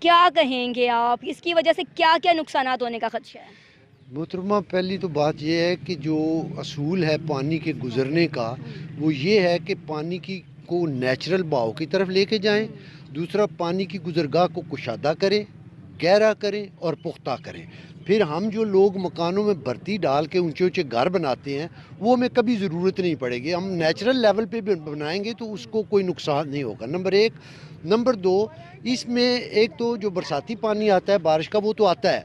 کیا کہیں گے آپ؟ اس کی وجہ سے کیا کیا نقصانات ہونے کا خدشہ ہے؟ محترمہ پہلی تو بات یہ ہے کہ جو اصول ہے پانی کے گزرنے کا وہ یہ ہے کہ پانی کی کو نیچرل بہاؤ کی طرف لے کے جائیں. دوسرا پانی کی گزرگاہ کو کشادہ کریں, گہرا کریں اور پختہ کریں. پھر ہم جو لوگ مکانوں میں بھرتی ڈال کے اونچے اونچے گھر بناتے ہیں وہ ہمیں کبھی ضرورت نہیں پڑے گی. ہم نیچرل لیول پہ بھی بنائیں گے تو اس کو کوئی نقصان نہیں ہوگا. نمبر ایک. نمبر دو, اس میں ایک تو جو برساتی پانی آتا ہے بارش کا وہ تو آتا ہے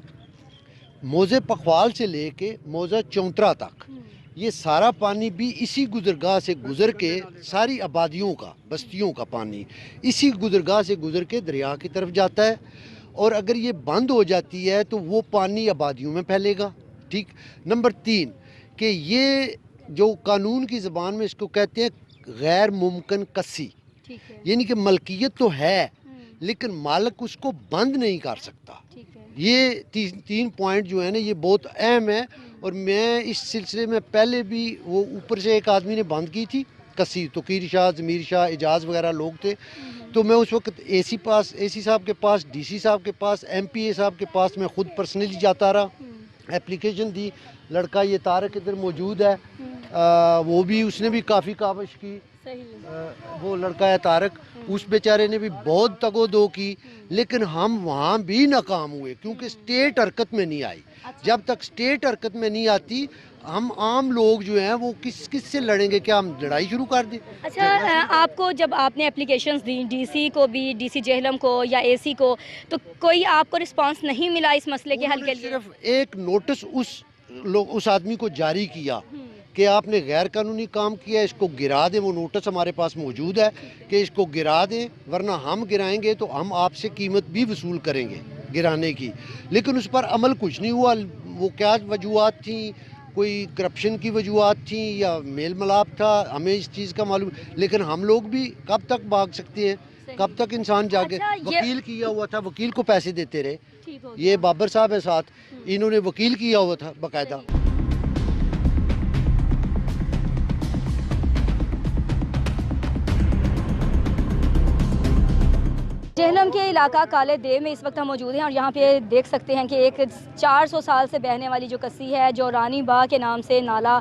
موزے پکھوال سے لے کے موزہ چونترا تک, یہ سارا پانی بھی اسی گزرگاہ سے گزر کے ساری آبادیوں کا بستیوں کا پانی اسی گزرگاہ سے گزر کے دریا کی طرف جاتا ہے. اور اگر یہ بند ہو جاتی ہے تو وہ پانی آبادیوں میں پھیلے گا. ٹھیک. نمبر تین کہ یہ جو قانون کی زبان میں اس کو کہتے ہیں غیر ممکن کسی, یعنی کہ ملکیت تو ہے لیکن مالک اس کو بند نہیں کر سکتا. یہ تین پوائنٹ جو ہیں نا یہ بہت اہم ہے. اور میں اس سلسلے میں پہلے بھی وہ اوپر سے ایک آدمی نے بند کی تھی کسی, توقیر شاہ, ضمیر شاہ, اعجاز وغیرہ لوگ تھے, تو میں اس وقت اے سی صاحب کے پاس, ڈی سی صاحب کے پاس, ایم پی اے صاحب کے پاس میں خود پرسنلی جاتا رہا, اپلیکیشن دی. لڑکا یہ طارق ادھر موجود ہے, وہ بھی اس نے بھی کافی کاوش کی. وہ لڑکا ہے طارق, اس بیچارے نے بھی بہت تگ و دو کی, لیکن ہم وہاں بھی ناکام ہوئے کیونکہ اسٹیٹ حرکت میں نہیں آئی. جب تک اسٹیٹ حرکت میں نہیں آتی ہم عام لوگ جو ہیں وہ کس سے لڑیں گے؟ کیا ہم لڑائی شروع کر دیں؟ اچھا, آپ کو جب آپ نے اپلیکیشنز دیں ڈی سی کو بھی, ڈی سی جہلم کو یا اے سی کو, تو کوئی آپ کو رسپانس نہیں ملا اس مسئلے کے حل کے لیے؟ صرف ایک نوٹس اس آدمی کو جاری کیا کہ آپ نے غیر قانونی کام کیا, اس کو گرا دیں. وہ نوٹس ہمارے پاس موجود ہے کہ اس کو گرا دیں, ورنہ ہم گرائیں گے تو ہم آپ سے قیمت بھی وصول کریں گے گرانے کی. لیکن اس پر عمل کچھ نہیں ہوا. وہ کیا وجوہات تھیں, کوئی کرپشن کی وجوہات تھیں یا میل ملاپ تھا, ہمیں اس چیز کا معلوم. لیکن ہم لوگ بھی کب تک بھاگ سکتے ہیں, کب تک انسان جاگے. وکیل کیا ہوا تھا, وکیل کو پیسے دیتے رہے. یہ بابر صاحب ہے ساتھ, انہوں نے وکیل کیا ہوا تھا باقاعدہ. جہلم کے علاقہ کالے دیو میں اس وقت ہم موجود ہیں اور یہاں پہ دیکھ سکتے ہیں کہ ایک 400 سال سے بہنے والی جو کسی ہے, جو رانی باغ کے نام سے نالا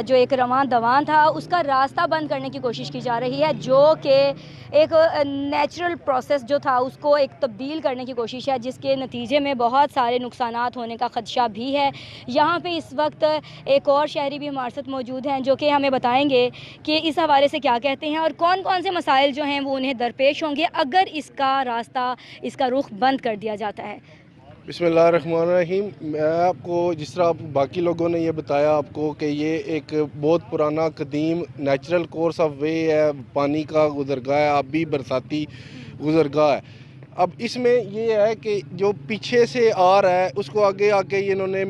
جو ایک روان دوان تھا, اس کا راستہ بند کرنے کی کوشش کی جا رہی ہے, جو کہ ایک نیچرل پروسیس جو تھا اس کو ایک تبدیل کرنے کی کوشش ہے, جس کے نتیجے میں بہت سارے نقصانات ہونے کا خدشہ بھی ہے. یہاں پہ اس وقت ایک اور شہری بھی ہمارے ساتھ موجود ہیں جو کہ ہمیں بتائیں گے کہ اس حوالے سے کیا کہتے ہیں اور کون کون سے مسائل جو ہیں وہ انہیں درپیش ہوں گے اگر اس کا راستہ, اس کا رخ بند کر دیا جاتا ہے. بسم اللہ الرحمن الرحیم. میں آپ کو جس طرح باقی لوگوں نے یہ بتایا آپ کو کہ یہ ایک بہت پرانا قدیم نیچرل کورس آف وے ہے, پانی کا گزرگاہ ہے, آبی برساتی گزرگاہ ہے. اب اس میں یہ ہے کہ جو پیچھے سے آ رہا ہے اس کو آگے آ کے انہوں نے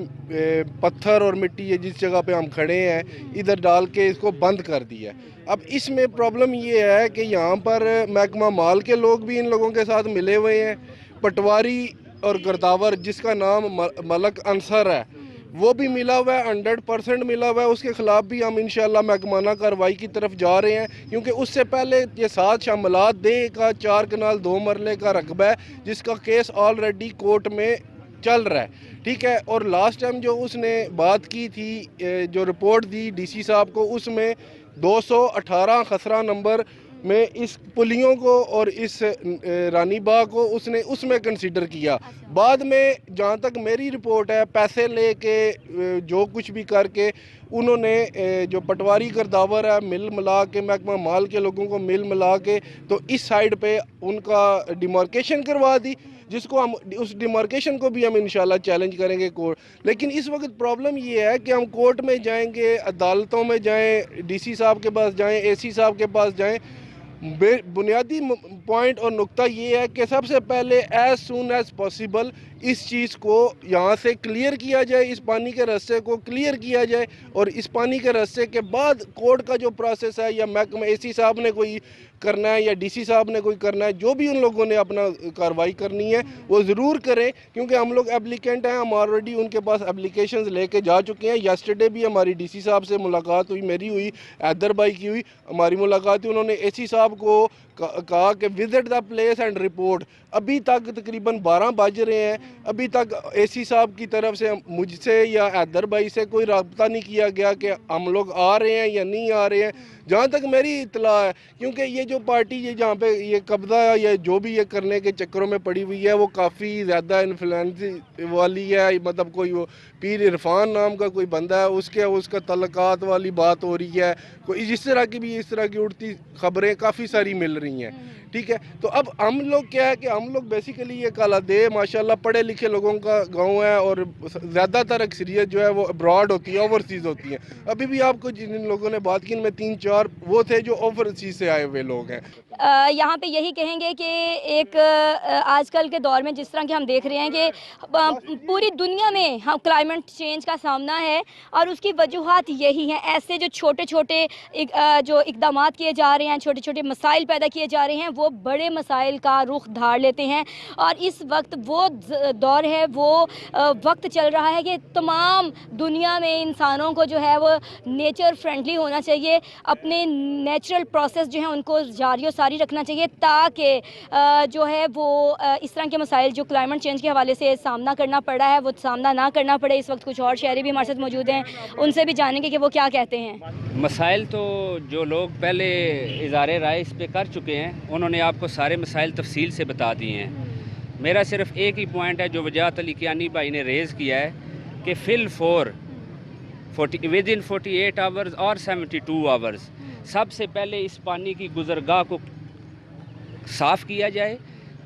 پتھر اور مٹی جس جگہ پہ ہم کھڑے ہیں ادھر ڈال کے اس کو بند کر دیا. اب اس میں پرابلم یہ ہے کہ یہاں پر محکمہ مال کے لوگ بھی ان لوگوں کے ساتھ ملے ہوئے ہیں, پٹواری اور گرداور جس کا نام ملک انصر ہے وہ بھی ملا ہوا ہے, 100% ملا ہوا ہے. اس کے خلاف بھی ہم انشاءاللہ محکمانہ کارروائی کی طرف جا رہے ہیں کیونکہ اس سے پہلے یہ 7 شاملات دے کا 4 کنال 2 مرلے کا رقبہ ہے جس کا کیس آلریڈی کورٹ میں چل رہا ہے. ٹھیک ہے. اور لاسٹ ٹائم جو اس نے بات کی تھی, جو رپورٹ دی ڈی سی صاحب کو, اس میں 218 خسرہ نمبر میں اس پلیوں کو اور اس رانی باغ کو اس میں کنسیڈر کیا. بعد میں جہاں تک میری رپورٹ ہے, پیسے لے کے جو کچھ بھی کر کے انہوں نے جو پٹواری گرداور ہے مل ملا کے, محکمہ مال کے لوگوں کو مل ملا کے تو اس سائیڈ پہ ان کا ڈیمارکیشن کروا دی, جس کو ہم اس ڈیمارکیشن کو بھی ہم انشاءاللہ چیلنج کریں گے کورٹ. لیکن اس وقت پرابلم یہ ہے کہ ہم کورٹ میں جائیں گے, عدالتوں میں جائیں, ڈی سی صاحب کے پاس جائیں, اے سی صاحب کے پاس جائیں, بنیادی پوائنٹ اور نقطہ یہ ہے کہ سب سے پہلے ایز سون ایز پاسبل اس چیز کو یہاں سے کلیئر کیا جائے, اس پانی کے رستے کو کلیئر کیا جائے, اور اس پانی کے رستے کے بعد کورٹ کا جو پروسیس ہے یا محکمہ اے سی صاحب نے کوئی کرنا ہے یا ڈی سی صاحب نے کوئی کرنا ہے, جو بھی ان لوگوں نے اپنا کارروائی کرنی ہے وہ ضرور کریں کیونکہ ہم لوگ اپلیکینٹ ہیں, ہم آلریڈی ان کے پاس اپلیکیشنز لے کے جا چکے ہیں. یسٹرڈے بھی ہماری ڈی سی صاحب سے ملاقات ہوئی, میری ہوئی, حیدر بھائی کی ہوئی, ہماری ملاقات ہوئی. انہوں نے اے سی صاحب کو کہا کہ visit the place and report. ابھی تک تقریباً 12 بج رہے ہیں, ابھی تک اے سی صاحب کی طرف سے مجھ سے یا حیدر بھائی سے کوئی رابطہ نہیں کیا گیا کہ ہم لوگ آ رہے ہیں یا نہیں آ رہے ہیں. جہاں تک میری اطلاع ہے, کیونکہ یہ جو پارٹی یہ جہاں پہ یہ قبضہ یا جو بھی یہ کرنے کے چکروں میں پڑی ہوئی ہے وہ کافی زیادہ انفلوئنس والی ہے. مطلب کوئی وہ پیر عرفان نام کا کوئی بندہ ہے, اس کا تعلقات والی بات ہو رہی ہے. کوئی اس طرح کی اڑتی خبریں کافی ساری مل رہی ہیں. ٹھیک ہے, تو اب ہم لوگ کیا ہے کہ ہم لوگ بیسیکلی یہ کالا دے ماشاءاللہ پڑھے لکھے لوگوں کا گاؤں ہے, اور زیادہ تر اکثریت جو ہے وہ ابراڈ ہوتی ہے, اوورسیز ہوتی ہیں. ابھی بھی آپ کو جن لوگوں نے بات کی ان میں 3-4 وہ تھے جو اوورسیز سے آئے ہوئے لوگ ہیں. یہاں پہ یہی کہیں گے کہ ایک آج کل کے دور میں جس طرح کہ ہم دیکھ رہے ہیں کہ پوری دنیا میں ہم کلائمیٹ چینج کا سامنا ہے, اور اس کی وجوہات یہی ہیں. ایسے جو چھوٹے چھوٹے جو اقدامات کیے جا رہے ہیں, چھوٹے چھوٹے مسائل پیدا کیے جا رہے ہیں, وہ بڑے مسائل کا رخ دھار لیتے ہیں. اور اس وقت وہ دور ہے, وہ وقت چل رہا ہے کہ تمام دنیا میں انسانوں کو جو ہے وہ نیچر فرینڈلی ہونا چاہیے, اپنے نیچرل پروسیس جو ہیں ان کو جاری و ساری رکھنا چاہیے, تاکہ جو ہے وہ اس طرح کے مسائل جو کلائمیٹ چینج کے حوالے سے سامنا کرنا پڑ رہا ہے وہ سامنا نہ کرنا پڑے. اس وقت کچھ اور شہری بھی ہمارے ساتھ موجود ہیں, ان سے بھی جانیں گے کہ وہ کیا کہتے ہیں. مسائل تو جو لوگ پہلے اظہار رائے اس پہ کر چکے ہیں انہوں نے آپ کو سارے مسائل تفصیل سے بتا دیے ہیں. میرا صرف ایک ہی پوائنٹ ہے جو وجاہت علی کیانی بھائی نے ریز کیا ہے کہ فل فور ود ان 48 آورز اور 72 آورز سب سے پہلے اس پانی کی گزرگاہ کو صاف کیا جائے,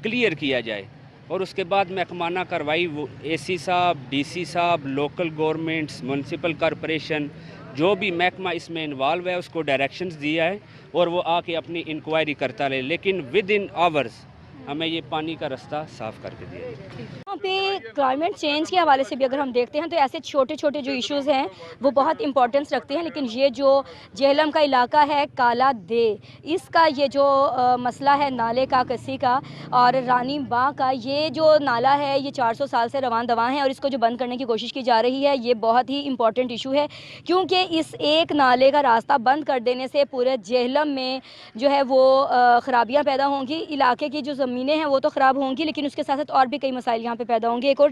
کلیئر کیا جائے, اور اس کے بعد محکمانہ کارروائی وہ اے سی صاحب, ڈی سی صاحب, لوکل گورنمنٹس, میونسپل کارپوریشن جو بھی محکمہ اس میں انوالو ہے اس کو ڈائریکشنز دیا ہے, اور وہ آ کے اپنی انکوائری کرتا رہے, لیکن ود ان آورز ہمیں یہ پانی کا رستہ صاف کر کے دیا ہے. یہاں پہ کلائمیٹ چینج کے حوالے سے بھی اگر ہم دیکھتے ہیں تو ایسے چھوٹے چھوٹے جو ایشوز ہیں وہ بہت امپورٹنس رکھتے ہیں, لیکن یہ جو جہلم کا علاقہ ہے کالا دے, اس کا یہ جو مسئلہ ہے نالے کا, کسی کا اور رانی باں کا, یہ جو نالا ہے یہ 400 سال سے رواں دواں ہے, اور اس کو جو بند کرنے کی کوشش کی جا رہی ہے یہ بہت ہی امپورٹنٹ ایشو ہے, کیونکہ اس ایک نالے کا راستہ بند کر دینے سے پورے جہلم میں جو ہے وہ خرابیاں پیدا ہوں گی. علاقے کی جو زمینیں ہیں وہ تو خراب ہوں گی, لیکن اس کے ساتھ ساتھ اور بھی کئی مسائل یہاں پہ پیدا ہوں گے. ایک اور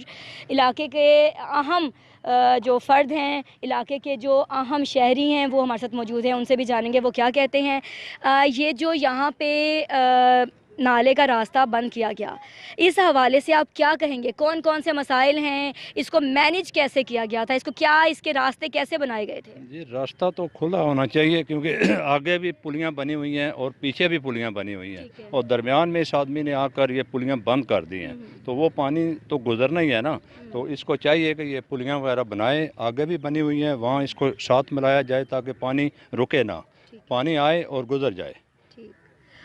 علاقے کے اہم جو فرد ہیں, علاقے کے جو اہم شہری ہیں وہ ہمارے ساتھ موجود ہیں, ان سے بھی جانیں گے وہ کیا کہتے ہیں. یہ جو یہاں پہ نالے کا راستہ بند کیا گیا, اس حوالے سے آپ کیا کہیں گے؟ کون کون سے مسائل ہیں, اس کو مینیج کیسے کیا گیا تھا, اس کو کیا اس کے راستے کیسے بنائے گئے تھے؟ جی راستہ تو کھلا ہونا چاہیے, کیونکہ آگے بھی پلیاں بنی ہوئی ہیں اور پیچھے بھی پلیاں بنی ہوئی ہیں, اور درمیان میں اس آدمی نے آ کر یہ پلیاں بند کر دی ہیں, تو وہ پانی تو گزرنا ہی ہے نا. تو اس کو چاہیے کہ یہ پلیاں وغیرہ بنائے, آگے بھی بنی ہوئی ہیں, وہاں اس کو ساتھ ملایا جائے تاکہ پانی رکے نہ, پانی آئے اور گزر جائے.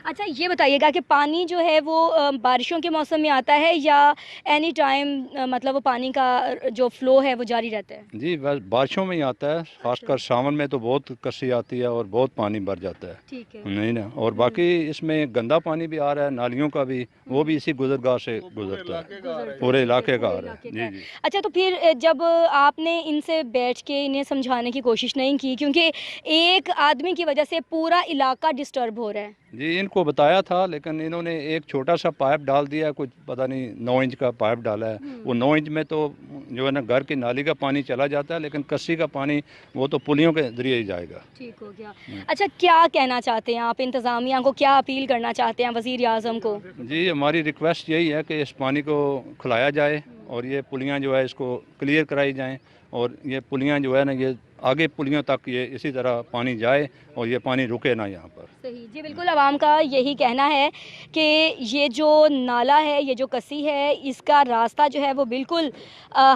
اچھا یہ بتائیے گا کہ پانی جو ہے وہ بارشوں کے موسم میں آتا ہے یا اینی ٹائم, مطلب وہ پانی کا جو فلو ہے وہ جاری رہتا ہے؟ جی بس بارشوں میں ہی آتا ہے, خاص کر ساون میں تو بہت کسی آتی ہے اور بہت پانی بھر جاتا ہے. ٹھیک ہے, نہیں نا, اور باقی اس میں گندا پانی بھی آ رہا ہے, نالیوں کا بھی, وہ بھی اسی گزرگاہ سے گزرتا ہے, پورے علاقے کا آ رہا ہے. جی جی. اچھا تو پھر جب آپ نے ان سے بیٹھ کے انہیں سمجھانے کی کوشش نہیں کی, کیونکہ ایک آدمی کی وجہ سے پورا علاقہ ڈسٹرب ہو رہا ہے؟ جی ان کو بتایا تھا, لیکن انہوں نے ایک چھوٹا سا پائپ ڈال دیا, کچھ پتہ نہیں 9 انچ کا پائپ ڈالا ہے. وہ 9 انچ میں تو جو ہے نا گھر کی نالی کا پانی چلا جاتا ہے, لیکن کسی کا پانی وہ تو پلیوں کے ذریعے ہی جائے گا. ٹھیک ہو گیا. اچھا کیا کہنا چاہتے ہیں آپ انتظامیہ کو, کیا اپیل کرنا چاہتے ہیں وزیر اعظم کو؟ جی ہماری ریکویسٹ یہی ہے کہ اس پانی کو کھلایا جائے اور یہ پلیاں جو ہے اس کو کلیئر کرائی جائیں, اور یہ پلیاں جو ہے نا یہ آگے پلیوں تک یہ اسی طرح پانی جائے اور یہ پانی رکے نہ یہاں پر. صحیح. جی بالکل, عوام کا یہی کہنا ہے کہ یہ جو نالا ہے, یہ جو کسی ہے, اس کا راستہ جو ہے وہ بالکل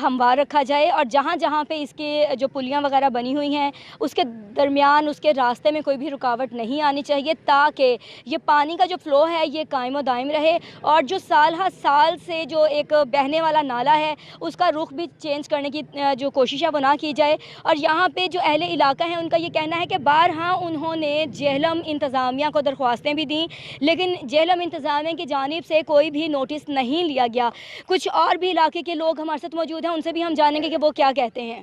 ہموار رکھا جائے, اور جہاں جہاں پہ اس کے جو پلیاں وغیرہ بنی ہوئی ہیں اس کے درمیان, اس کے راستے میں کوئی بھی رکاوٹ نہیں آنی چاہیے, تاکہ یہ پانی کا جو فلو ہے یہ قائم و دائم رہے, اور جو سال ہر سال سے جو ایک بہنے والا نالا ہے اس کا رخ بھی چینج کرنے کی جو کوشش ہے وہ نہ کی جائے. اور یہاں پہ جو اہل علاقہ ہیں ان کا یہ کہنا ہے کہ بارہا انہوں نے جہلم انتظامیہ کو درخواستیں بھی دیں, لیکن جہلم انتظامیہ کی جانب سے کوئی بھی نوٹس نہیں لیا گیا. کچھ اور بھی علاقے کے لوگ ہمارے ساتھ موجود ہیں, ان سے بھی ہم جانیں گے کہ وہ کیا کہتے ہیں.